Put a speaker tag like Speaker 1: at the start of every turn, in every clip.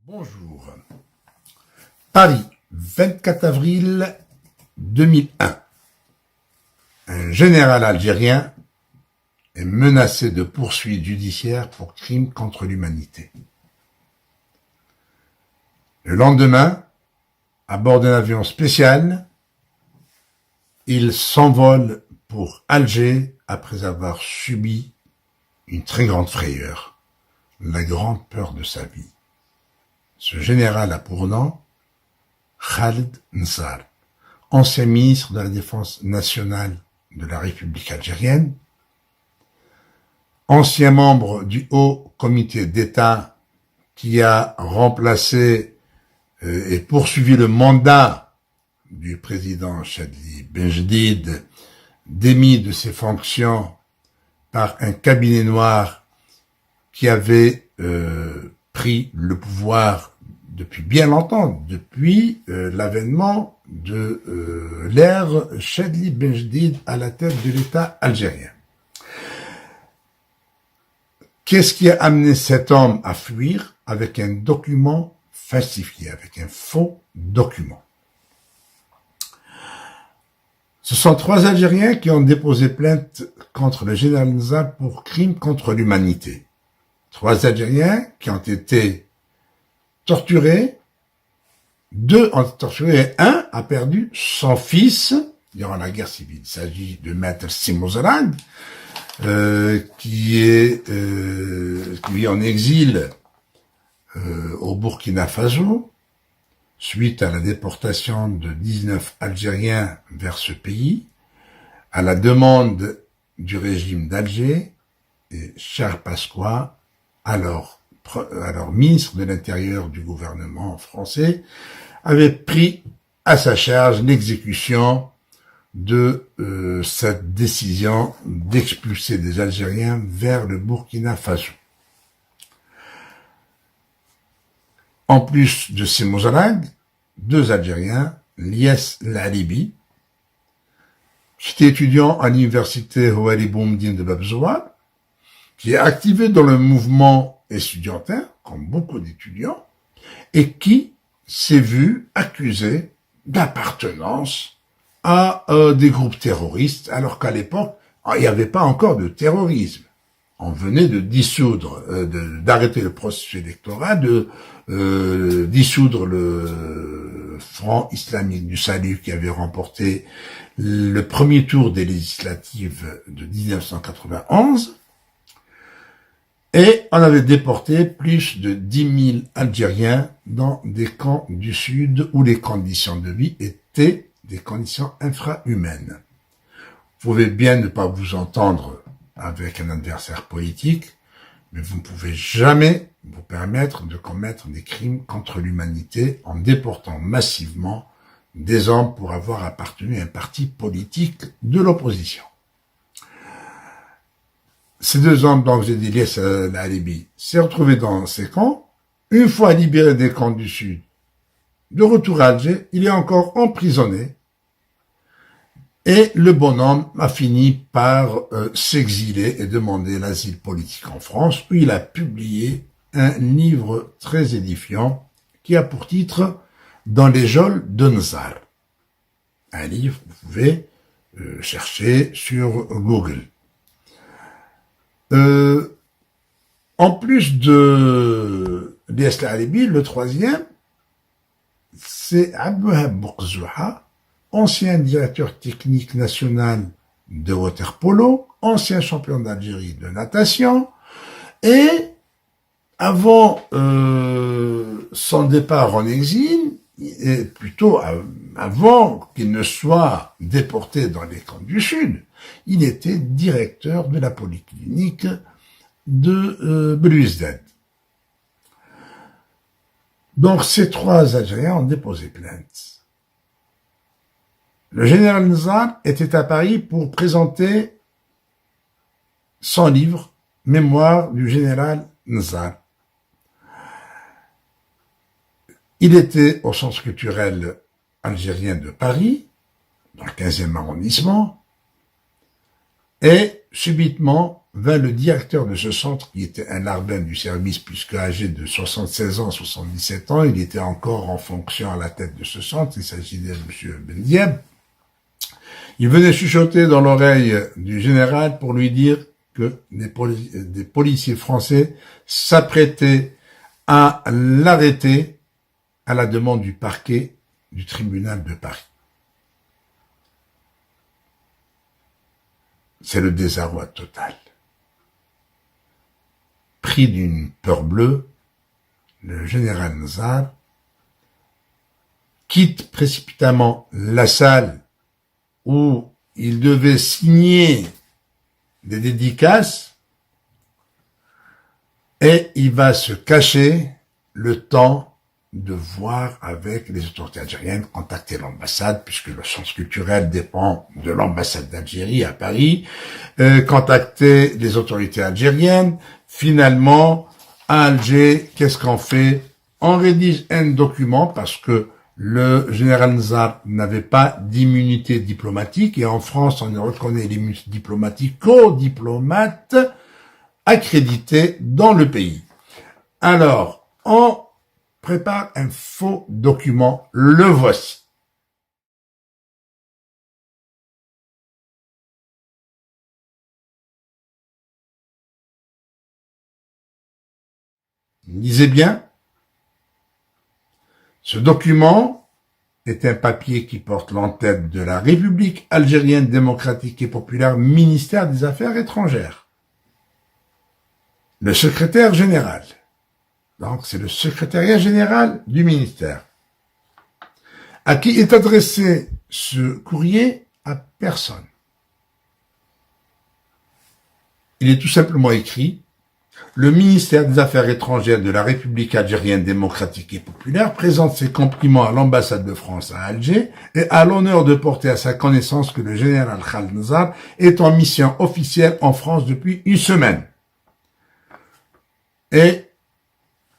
Speaker 1: Bonjour. Paris, 24 avril 2001. Un général algérien est menacé de poursuites judiciaires pour crimes contre l'humanité. Le lendemain, à bord d'un avion spécial, il s'envole pour Alger après avoir subi une très grande frayeur, la grande peur de sa vie. Ce général a pour nom Khaled Nsar, ancien ministre de la Défense nationale de la République algérienne, ancien membre du Haut Comité d'État qui a remplacé et poursuivi le mandat du président Chadli Benjedid, démis de ses fonctions par un cabinet noir qui avait pris le pouvoir depuis bien longtemps, depuis l'avènement de l'ère Chadli Benjedid à la tête de l'État algérien. Qu'est-ce qui a amené cet homme à fuir avec un document falsifié, avec un faux document? Ce sont 3 Algériens qui ont déposé plainte contre le général Nsar pour crimes contre l'humanité. 3 Algériens qui ont été torturés, 2 ont été torturés et 1 a perdu son fils durant la guerre civile. Il s'agit de Maître Simozarag, qui vit en exil au Burkina Faso, suite à la déportation de 19 Algériens vers ce pays, à la demande du régime d'Alger, et Charles Pasqua, alors ministre de l'Intérieur du gouvernement français, avait pris à sa charge l'exécution de cette décision d'expulser des Algériens vers le Burkina Faso. En plus de ces Mozarag, 2 Algériens, Lies Lalibi, qui était étudiant à l'université Houari Boumdine de Babzoua, qui est activé dans le mouvement estudiantin, comme beaucoup d'étudiants, et qui s'est vu accusé d'appartenance à des groupes terroristes, alors qu'à l'époque, il n'y avait pas encore de terrorisme. On venait de dissoudre, d'arrêter le processus électoral, de dissoudre le Front islamique du salut qui avait remporté le premier tour des législatives de 1991. Et on avait déporté plus de 10 000 Algériens dans des camps du Sud où les conditions de vie étaient des conditions infrahumaines. Vous pouvez bien ne pas vous entendre avec un adversaire politique, mais vous ne pouvez jamais vous permettre de commettre des crimes contre l'humanité en déportant massivement des hommes pour avoir appartenu à un parti politique de l'opposition. Ces 2 hommes, donc j'ai dit Lies Lalibi, s'est retrouvé dans ces camps. Une fois libéré des camps du Sud, de retour à Alger, il est encore emprisonné. Et le bonhomme a fini par s'exiler et demander l'asile politique en France, où il a publié un livre très édifiant qui a pour titre « Dans les geôles de Nsar ». Un livre que vous pouvez chercher sur Google. En plus de Lies Lalibi, le 3e, c'est Abouhab Bourgzouha, ancien directeur technique national de water polo, ancien champion d'Algérie de natation, et avant son départ en exil, et plutôt avant qu'il ne soit déporté dans les camps du Sud, il était directeur de la polyclinique de Belouizdad. Donc ces 3 Algériens ont déposé plainte. Le général Nsar était à Paris pour présenter son livre « Mémoire du général Nsar ». Il était au centre culturel algérien de Paris, dans le 15e arrondissement, et subitement, vint le directeur de ce centre, qui était un larbin du service, puisque âgé de 76 ans, 77 ans, il était encore en fonction à la tête de ce centre, il s'agissait de M. Bendieb. Il venait chuchoter dans l'oreille du général pour lui dire que des policiers français s'apprêtaient à l'arrêter à la demande du parquet du tribunal de Paris. C'est le désarroi total. Pris d'une peur bleue, le général Nazar quitte précipitamment la salle où il devait signer des dédicaces et il va se cacher le temps de voir avec les autorités algériennes, contacter l'ambassade, puisque le centre culturel dépend de l'ambassade d'Algérie à Paris, contacter les autorités algériennes. Finalement, à Alger, qu'est-ce qu'on fait? On rédige un document parce que le général Nazar n'avait pas d'immunité diplomatique et en France, on ne reconnaît l'immunité diplomatique qu'aux diplomates accrédités dans le pays. Alors, on prépare un faux document, le voici. Lisez bien. Ce document est un papier qui porte l'entête de la République algérienne démocratique et populaire, ministère des Affaires étrangères. Le secrétaire général. Donc, c'est le secrétariat général du ministère. À qui est adressé ce courrier? À personne. Il est tout simplement écrit: le ministère des Affaires étrangères de la République algérienne démocratique et populaire présente ses compliments à l'ambassade de France à Alger et a l'honneur de porter à sa connaissance que le général Khaled Nazar est en mission officielle en France depuis une semaine. Et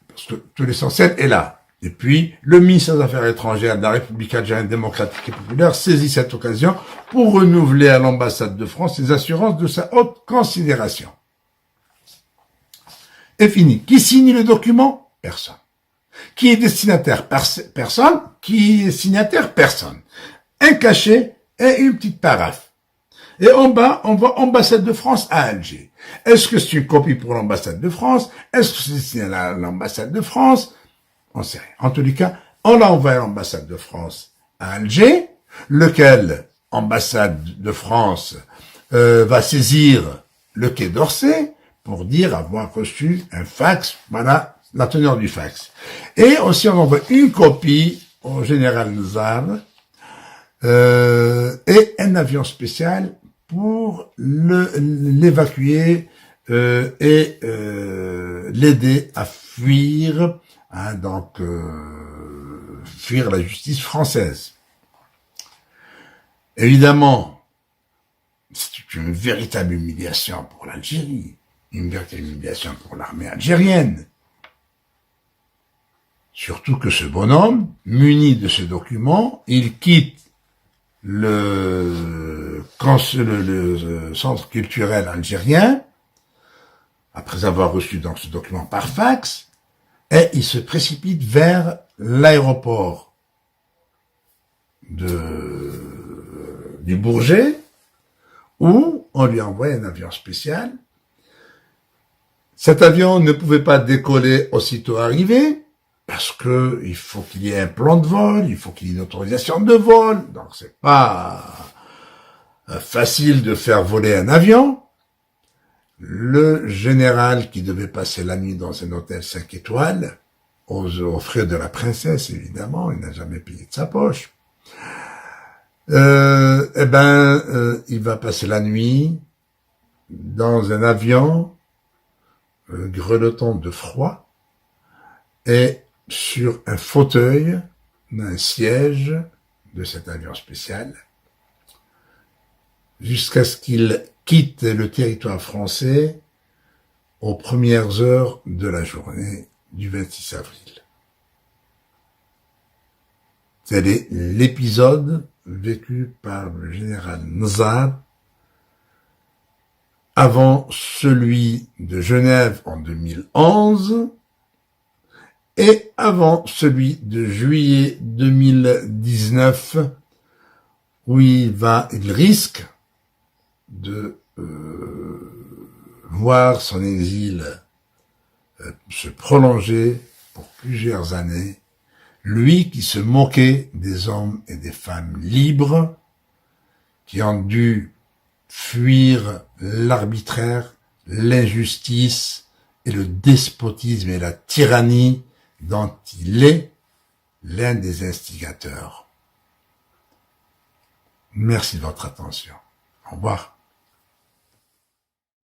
Speaker 1: parce que tout l'essentiel est là. Et puis, le ministère des Affaires étrangères de la République algérienne démocratique et populaire saisit cette occasion pour renouveler à l'ambassade de France les assurances de sa haute considération. Et fini. Qui signe le document? Personne. Qui est destinataire? Personne. Qui est signataire? Personne. Un cachet et une petite paraphe. Et en bas, on voit ambassade de France à Alger. Est-ce que c'est une copie pour l'ambassade de France? Est-ce que c'est signé à l'ambassade de France? On sait rien. En tous les cas, on l'a envoyé à l'ambassade de France à Alger, lequel ambassade de France va saisir le Quai d'Orsay pour dire avoir reçu un fax. Voilà la teneur du fax. Et aussi, on envoie une copie au général Nazar et un avion spécial pour l'évacuer et l'aider à fuir, fuir la justice française. Évidemment, c'est une véritable humiliation pour l'Algérie, une véritable humiliation pour l'armée algérienne. Surtout que ce bonhomme, muni de ce document, il quitte le centre culturel algérien, après avoir reçu donc ce document par fax, et il se précipite vers l'aéroport du Bourget, où on lui envoie un avion spécial. Cet avion ne pouvait pas décoller aussitôt arrivé, parce que il faut qu'il y ait un plan de vol, il faut qu'il y ait une autorisation de vol, donc c'est pas facile de faire voler un avion. Le général qui devait passer la nuit dans un hôtel 5 étoiles, aux frais de la princesse évidemment, il n'a jamais payé de sa poche. Il va passer la nuit dans un avion grelottant de froid et sur un fauteuil, un siège de cet avion spécial, jusqu'à ce qu'il quitte le territoire français aux premières heures de la journée du 26 avril. C'est l'épisode vécu par le général Nazar avant celui de Genève en 2011 et avant celui de juillet 2019 où il risque de voir son exil se prolonger pour plusieurs années, lui qui se moquait des hommes et des femmes libres, qui ont dû fuir l'arbitraire, l'injustice et le despotisme et la tyrannie dont il est l'un des instigateurs. Merci de votre attention. Au revoir.